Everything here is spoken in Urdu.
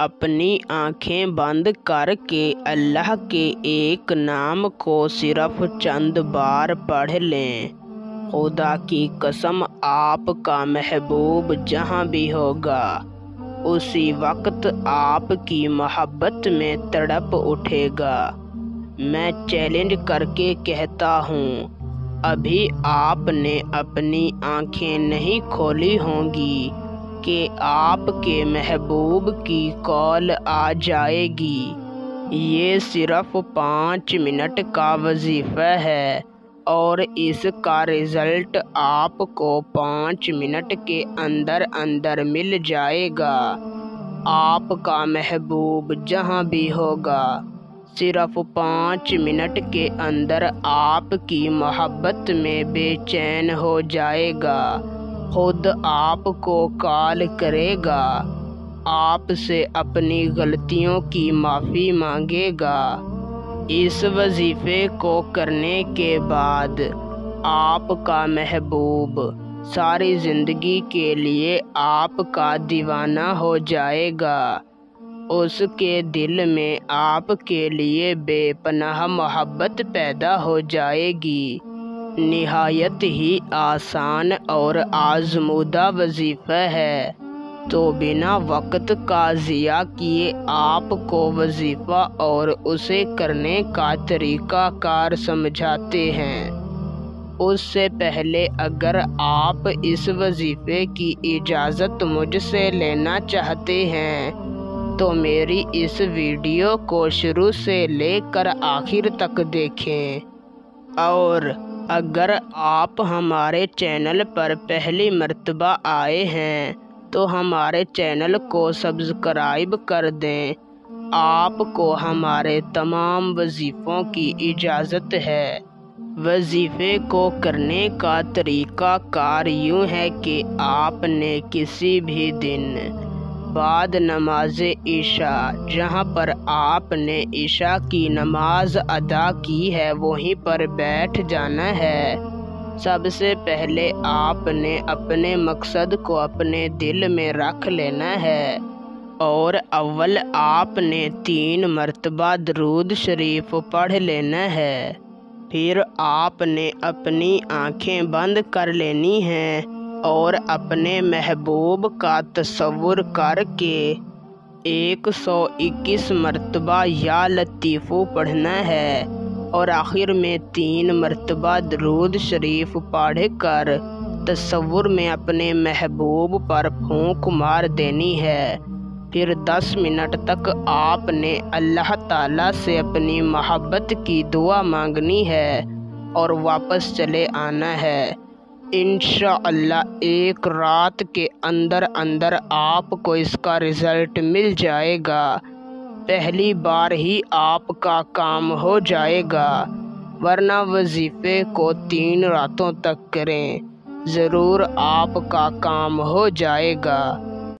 اپنی آنکھیں بند کر کے اللہ کے ایک نام کو صرف چند بار پڑھ لیں۔ خدا کی قسم، آپ کا محبوب جہاں بھی ہوگا اسی وقت آپ کی محبت میں تڑپ اٹھے گا۔ میں چیلنج کر کے کہتا ہوں، ابھی آپ نے اپنی آنکھیں نہیں کھولی ہوں گی کہ آپ کے محبوب کی کال آ جائے گی۔ یہ صرف 5 منٹ کا وظیفہ ہے اور اس کا رزلٹ آپ کو 5 منٹ کے اندر اندر مل جائے گا۔ آپ کا محبوب جہاں بھی ہوگا صرف 5 منٹ کے اندر آپ کی محبت میں بے چین ہو جائے گا، خود آپ کو کال کرے گا، آپ سے اپنی غلطیوں کی معافی مانگے گا۔ اس وظیفے کو کرنے کے بعد آپ کا محبوب ساری زندگی کے لیے آپ کا دیوانہ ہو جائے گا۔ اس کے دل میں آپ کے لیے بے پناہ محبت پیدا ہو جائے گی۔ نہایت ہی آسان اور آزمودہ وظیفہ ہے، تو بنا وقت کا ضیاع کیے آپ کو وظیفہ اور اسے کرنے کا طریقہ کار سمجھاتے ہیں۔ اس سے پہلے اگر آپ اس وظیفے کی اجازت مجھ سے لینا چاہتے ہیں تو میری اس ویڈیو کو شروع سے لے کر آخر تک دیکھیں، اور اگر آپ ہمارے چینل پر پہلی مرتبہ آئے ہیں تو ہمارے چینل کو سبسکرائب کر دیں۔ آپ کو ہمارے تمام وظیفوں کی اجازت ہے۔ وظیفے کو کرنے کا طریقہ کار یوں ہے کہ آپ نے کسی بھی دن بعد نماز عشاء جہاں پر آپ نے عشاء کی نماز ادا کی ہے وہیں پر بیٹھ جانا ہے۔ سب سے پہلے آپ نے اپنے مقصد کو اپنے دل میں رکھ لینا ہے، اور اول آپ نے 3 مرتبہ درود شریف پڑھ لینا ہے۔ پھر آپ نے اپنی آنکھیں بند کر لینی ہیں اور اپنے محبوب کا تصور کر کے 121 مرتبہ یا لطیف پڑھنا ہے، اور آخر میں 3 مرتبہ درود شریف پڑھ کر تصور میں اپنے محبوب پر پھونک مار دینی ہے۔ پھر 10 منٹ تک آپ نے اللہ تعالیٰ سے اپنی محبت کی دعا مانگنی ہے اور واپس چلے آنا ہے۔ انشاءاللہ 1 رات کے اندر اندر آپ کو اس کا رزلٹ مل جائے گا۔ پہلی بار ہی آپ کا کام ہو جائے گا، ورنہ وظیفے کو 3 راتوں تک کریں، ضرور آپ کا کام ہو جائے گا۔